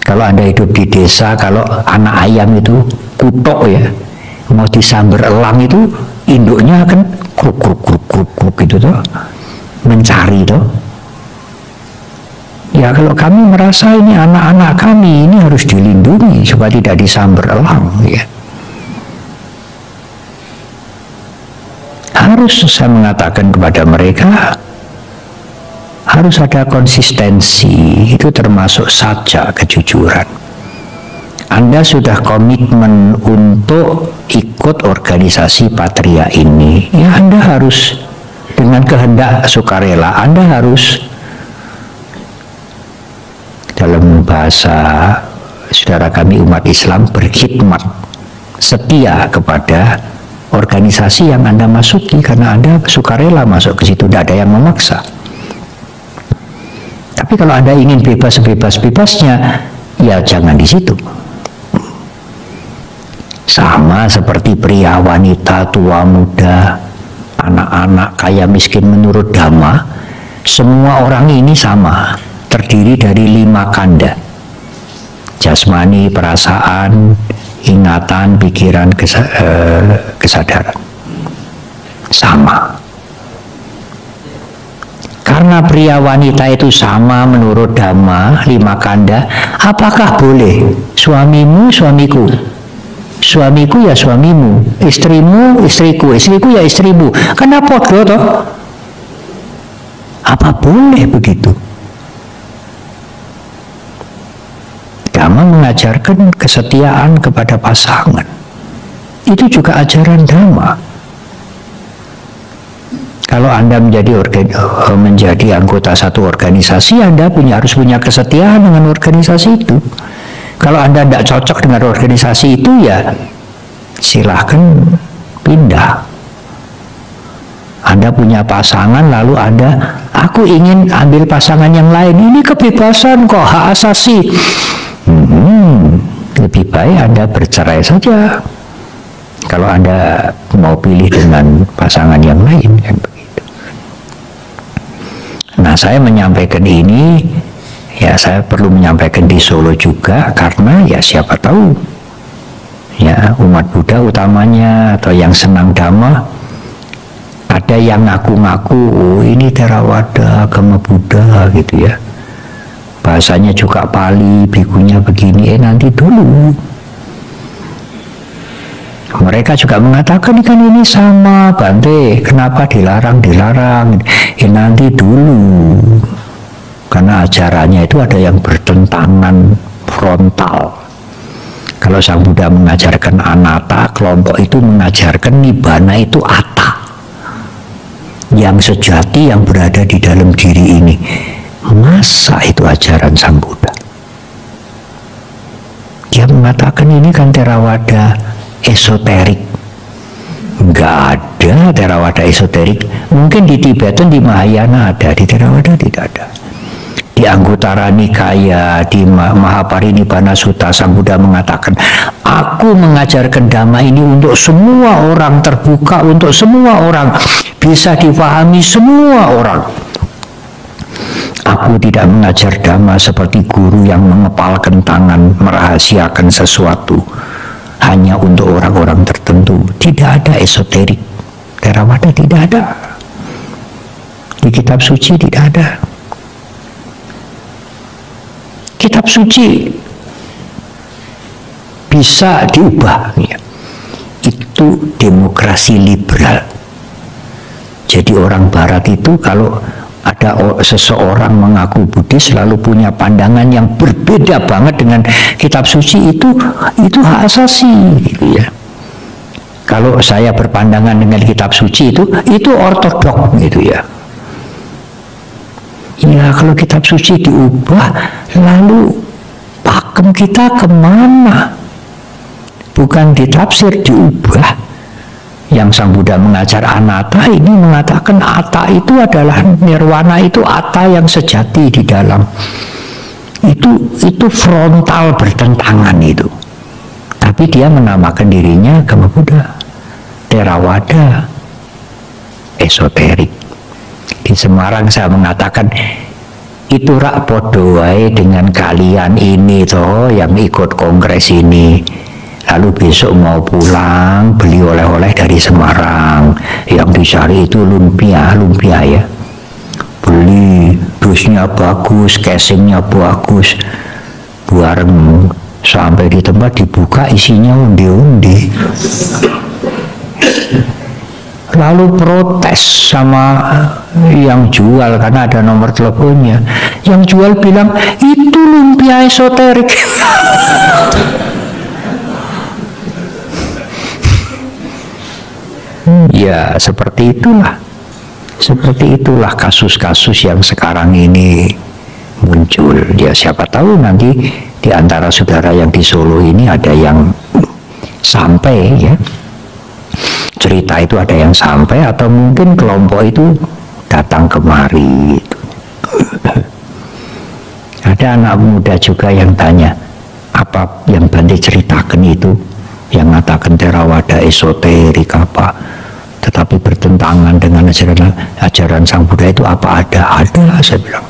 Speaker 1: Kalau Anda hidup di desa, kalau anak ayam itu kutok ya, mau disambar elang itu, induknya akan kruk gitu tuh, mencari tuh. Ya kalau kami merasa ini anak-anak kami ini harus dilindungi supaya tidak disambar elang ya. Harus saya mengatakan kepada mereka, harus ada konsistensi, itu termasuk saja kejujuran. Anda sudah komitmen untuk ikut organisasi Patria ini, ya Anda harus dengan kehendak sukarela, Anda harus, dalam bahasa saudara kami umat Islam, berkhidmat, setia kepada organisasi yang Anda masuki, karena Anda sukarela masuk ke situ, tidak ada yang memaksa. Tapi kalau Anda ingin bebas sebebas-bebasnya, ya jangan di situ. Sama seperti pria, wanita, tua, muda, anak-anak, kaya, miskin, menurut Dhamma, semua orang ini sama, terdiri dari 5 kanda. Jasmani, perasaan, ingatan, pikiran, kesadaran. sama. Karena pria wanita itu sama menurut Dhamma, 5 kanda, apakah boleh suamimu suamiku, suamiku ya suamimu, istrimu istriku, istriku ya istrimu, karena podo toh? Apa boleh begitu? Dhamma mengajarkan kesetiaan kepada pasangan. Itu juga ajaran Dhamma. Kalau Anda menjadi anggota satu organisasi, Anda harus punya kesetiaan dengan organisasi itu. Kalau Anda tidak cocok dengan organisasi itu, ya silahkan pindah. Anda punya pasangan, lalu aku ingin ambil pasangan yang lain. Ini kebebasan kok, hak asasi. Lebih baik Anda bercerai saja. Kalau Anda mau pilih dengan pasangan yang lain, kan begitu. Nah, saya menyampaikan ini, ya saya perlu menyampaikan di Solo juga, karena ya siapa tahu, ya umat Buddha utamanya atau yang senang Dhamma, ada yang ngaku-ngaku, oh ini Theravada, agama Buddha gitu ya. Bahasanya juga Pali, bikunya begini, nanti dulu. Mereka juga mengatakan kan ini sama Bante, kenapa dilarang? Nanti dulu, karena ajarannya itu ada yang bertentangan frontal. Kalau Sang Buddha mengajarkan anatta, kelompok itu mengajarkan nibbana itu atta, yang sejati yang berada di dalam diri ini. Masa itu ajaran Sang Buddha? Dia mengatakan ini kan Theravada esoterik. Nggak ada Theravada esoterik. Mungkin di Tibetan, di Mahayana ada, di Theravada tidak ada. Di Anguttara Nikaya, di Mahaparinibbana Sutta, Sang Buddha mengatakan, aku mengajarkan Dhamma ini untuk semua orang, terbuka untuk semua orang, bisa dipahami semua orang. Aku tidak mengajar Dhamma seperti guru yang mengepalkan tangan merahasiakan sesuatu hanya untuk orang-orang tertentu. Tidak ada esoterik. Theravada tidak ada. Di kitab suci tidak ada. Kitab suci bisa diubah. Ya. Itu demokrasi liberal. Jadi orang Barat itu kalau ada seseorang mengaku Buddhis lalu punya pandangan yang berbeda banget dengan kitab suci, itu hak asasi gitu ya. Kalau saya berpandangan dengan kitab suci itu ortodok gitu ya. Ya kalau kitab suci diubah, lalu pakem kita kemana? Bukan ditafsir, diubah. Yang Sang Buddha mengajar anatta, ini mengatakan atta itu adalah nirwana, itu atta yang sejati di dalam. Itu frontal bertentangan itu. Tapi dia menamakan dirinya agama Buddha, Theravada esoterik. Di Semarang saya mengatakan itu rak podo wae dengan kalian ini toh yang ikut kongres ini. Lalu besok mau pulang beli oleh-oleh dari Semarang, yang dicari itu lumpia ya. Beli, dusnya bagus, casingnya bagus, bareng sampai di tempat dibuka isinya undi-undi. Lalu protes sama yang jual karena ada nomor teleponnya. Yang jual bilang itu lumpia esoterik. Ya seperti itulah kasus-kasus yang sekarang ini muncul. Ya siapa tahu nanti di antara saudara yang di Solo ini ada yang sampai ya, cerita itu ada yang sampai, atau mungkin kelompok itu datang kemari. Ada anak muda juga yang tanya, apa yang Bante ceritakan itu, yang mengatakan Theravada esoterik apa, tetapi bertentangan dengan ajaran Sang Buddha itu apa ada? Ada, saya bilang.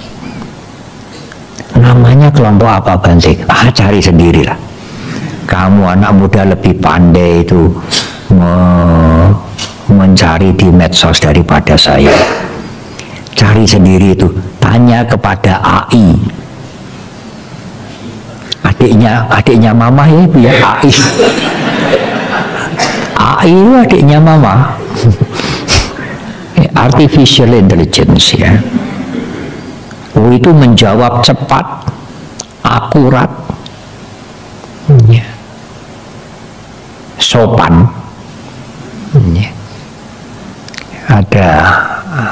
Speaker 1: Namanya kelompok apa Bante? Cari sendirilah. Kamu anak muda lebih pandai itu mencari di medsos daripada saya. Cari sendiri itu, tanya kepada AI. Adiknya mama ya ibu ya, AI. AI itu adiknya mama. Artificial intelligence ya. Oh, itu menjawab cepat, akurat, ya. Sopan. Ya.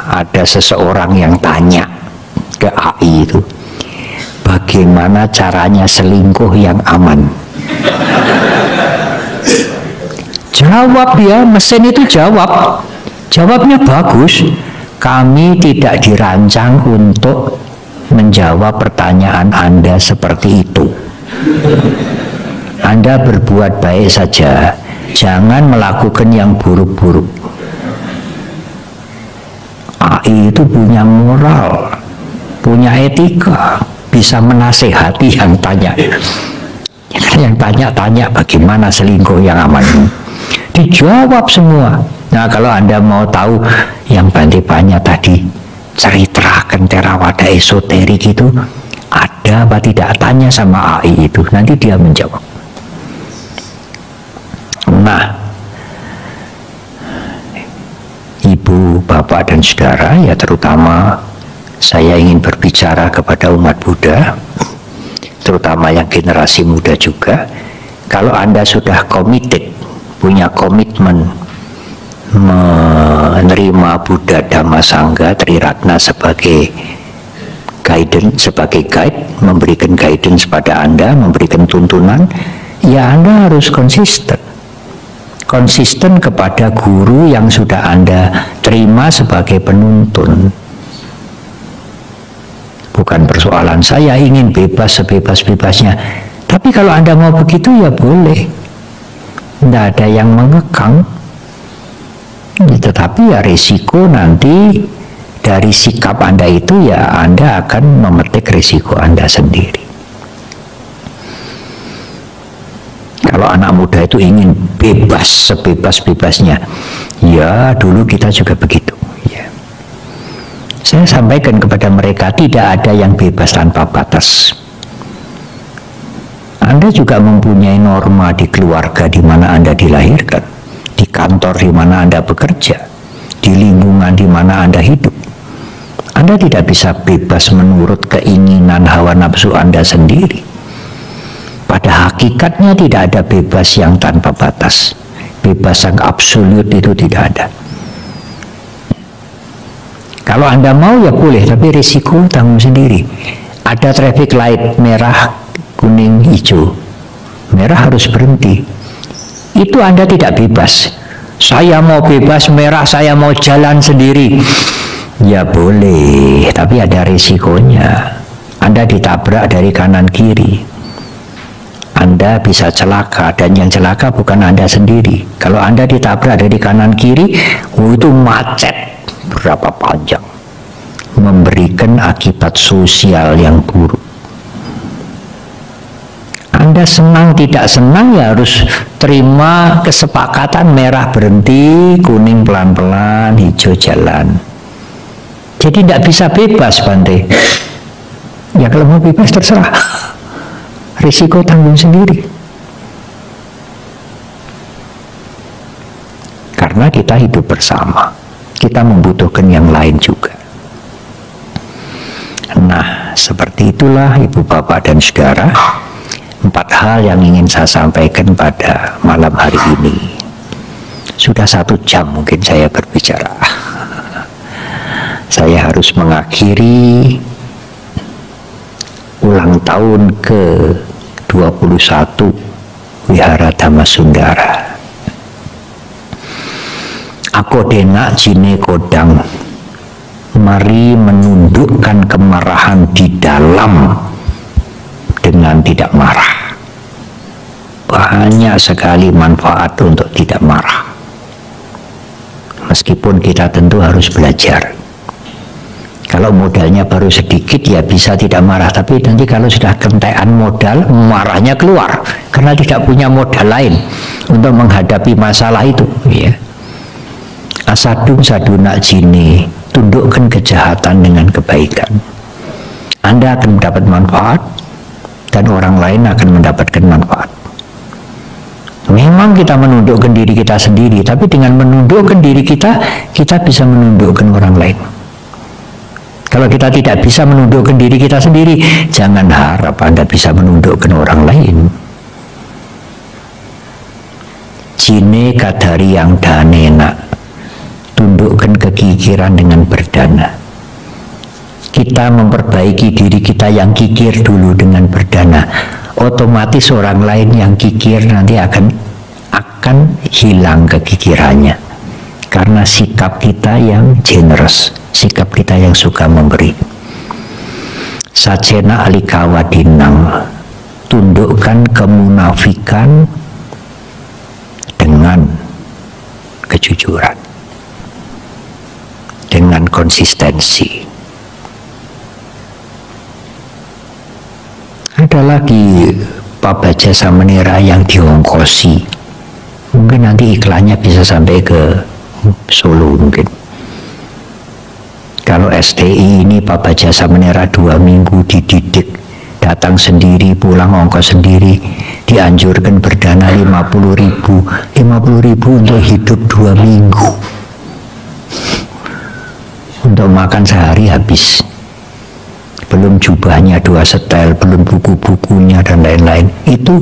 Speaker 1: Ada seseorang yang tanya ke AI itu, bagaimana caranya selingkuh yang aman? Jawab dia, mesin itu jawab. Jawabnya bagus. Kami tidak dirancang untuk menjawab pertanyaan Anda seperti itu. Anda berbuat baik saja, jangan melakukan yang buruk-buruk. AI itu punya moral, punya etika, bisa menasehati yang tanya. Yang tanya-tanya bagaimana selingkuh yang aman, dijawab semua. Nah, kalau Anda mau tahu yang Bante tadi ceritakan Theravada esoterik itu ada apa tidak, tanya sama AI itu, nanti dia menjawab. Nah, Ibu, Bapak, dan Saudara, ya terutama saya ingin berbicara kepada umat Buddha, terutama yang generasi muda juga. Kalau Anda sudah committed, punya komitmen menerima Buddha Dhamma Sangha Triratna sebagai guidance, sebagai guide, memberikan guidance pada Anda, memberikan tuntunan, ya Anda harus konsisten kepada guru yang sudah Anda terima sebagai penuntun. Bukan persoalan saya ingin bebas sebebas-bebasnya, tapi kalau Anda mau begitu ya boleh, tidak ada yang mengekang. Tetapi ya risiko nanti dari sikap Anda itu, ya Anda akan memetik risiko Anda sendiri. Kalau anak muda itu ingin bebas sebebas-bebasnya, ya dulu kita juga begitu ya. Saya sampaikan kepada mereka, tidak ada yang bebas tanpa batas. Anda juga mempunyai norma di keluarga di mana Anda dilahirkan, di kantor di mana Anda bekerja, di lingkungan di mana Anda hidup. Anda tidak bisa bebas menurut keinginan hawa nafsu Anda sendiri. Pada hakikatnya tidak ada bebas yang tanpa batas. Bebas yang absolut itu tidak ada. Kalau Anda mau ya boleh, tapi risiko tanggung sendiri. Ada traffic light merah, kuning, hijau. Merah harus berhenti. Itu Anda tidak bebas. Saya mau bebas merah, saya mau jalan sendiri. Ya boleh, tapi ada risikonya. Anda ditabrak dari kanan kiri. Anda bisa celaka, dan yang celaka bukan Anda sendiri. Kalau Anda ditabrak dari kanan kiri, itu macet berapa panjang, memberikan akibat sosial yang buruk. Anda senang tidak senang ya harus terima kesepakatan, merah berhenti, kuning pelan-pelan, hijau jalan. Jadi tidak bisa bebas, Bante. Ya kalau mau bebas terserah, risiko tanggung sendiri. Karena kita hidup bersama, kita membutuhkan yang lain juga. Nah, seperti itulah Ibu, Bapak, dan Saudara, 4 hal yang ingin saya sampaikan pada malam hari ini. Sudah 1 jam mungkin saya berbicara. Saya harus mengakhiri ulang tahun ke-21 Wihara Dhammasundara. Akodena jine kodang, mari menundukkan kemarahan di dalam dengan tidak marah. Banyak sekali manfaat untuk tidak marah. Meskipun kita tentu harus belajar. Kalau modalnya baru sedikit ya bisa tidak marah, tapi nanti kalau sudah kentekan modal, marahnya keluar karena tidak punya modal lain untuk menghadapi masalah itu ya. Asadum saduna jine, tundukkan kejahatan dengan kebaikan. Anda akan mendapat manfaat dan orang lain akan mendapatkan manfaat. Memang kita menundukkan diri kita sendiri, tapi dengan menundukkan diri kita, kita bisa menundukkan orang lain. Kalau kita tidak bisa menundukkan diri kita sendiri, jangan harap Anda bisa menundukkan orang lain. Jine kadari yang danena, tundukkan kekikiran dengan berdana. Kita memperbaiki diri kita yang kikir dulu dengan berdana. Otomatis orang lain yang kikir nanti akan hilang kekikirannya, karena sikap kita yang generous, sikap kita yang suka memberi. Sajena alikawadinang, tundukkan kemunafikan dengan kejujuran, dengan konsistensi. Ada lagi Pak Baja Samenera yang diongkosi, mungkin nanti iklannya bisa sampai ke Solo mungkin. Kalau STI ini Pak Baja Samenera 2 minggu dididik, datang sendiri, pulang ongkos sendiri, dianjurkan berdana 50.000 untuk hidup 2 minggu, untuk makan sehari habis, belum jubahnya 2 setel, belum buku-bukunya dan lain-lain. Itu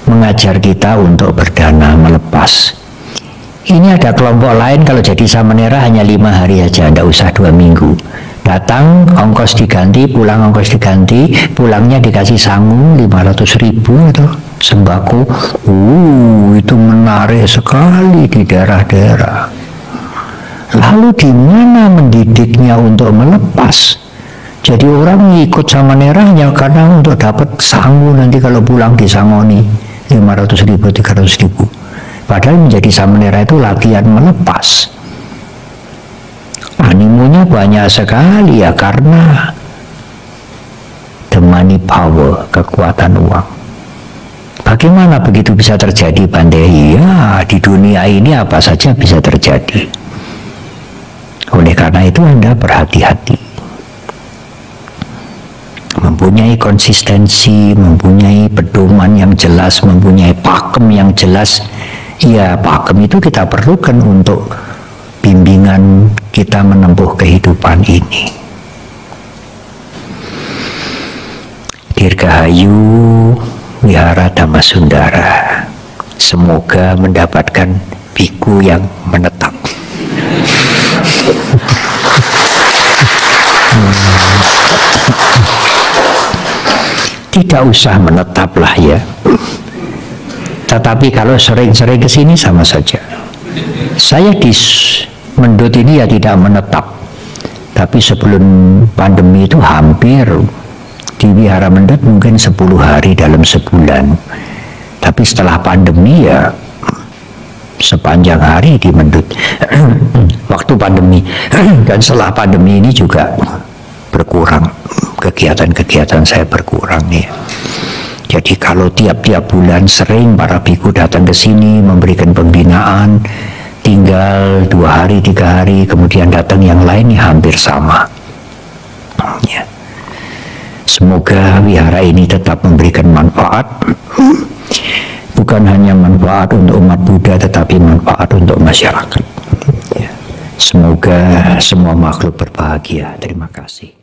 Speaker 1: mengajar kita untuk berdana, melepas. Ini ada kelompok lain, kalau jadi Samenera hanya 5 hari aja, tidak usah 2 minggu. Datang, ongkos diganti, pulang ongkos diganti, pulangnya dikasih sangu 500.000 atau sembako. Itu menarik sekali di daerah-daerah. Lalu di mana mendidiknya untuk melepas? Jadi orang ikut Samenera hanya karena untuk dapat sangu, nanti kalau pulang disangoni 500.000, 300.000. Padahal menjadi Samenera itu latihan melepas. Animonya banyak sekali ya, karena the money power, kekuatan uang. Bagaimana begitu bisa terjadi, Bante? Ya, di dunia ini apa saja bisa terjadi. Oleh karena itu Anda berhati-hati, mempunyai konsistensi, mempunyai pedoman yang jelas, mempunyai pakem yang jelas. Ya, pakem itu kita perlukan untuk bimbingan kita menempuh kehidupan ini. Dirgahayu Wihara Dhammasundara, semoga mendapatkan biku yang menetap. Tidak usah menetaplah ya, tetapi kalau sering-sering kesini sama saja. Saya di Mendut ini ya tidak menetap, tapi sebelum pandemi itu hampir di Wihara Mendut mungkin 10 hari dalam sebulan. Tapi setelah pandemi ya sepanjang hari di Mendut waktu pandemi. Dan setelah pandemi ini juga berkurang, kegiatan-kegiatan saya berkurang nih. Jadi kalau tiap-tiap bulan sering para biku datang ke sini memberikan pembinaan, tinggal 2 hari, 3 hari, kemudian datang yang lain, ya hampir sama. Ya. Semoga wihara ini tetap memberikan manfaat, bukan hanya manfaat untuk umat Buddha, tetapi manfaat untuk masyarakat. Ya. Semoga semua makhluk berbahagia. Terima kasih.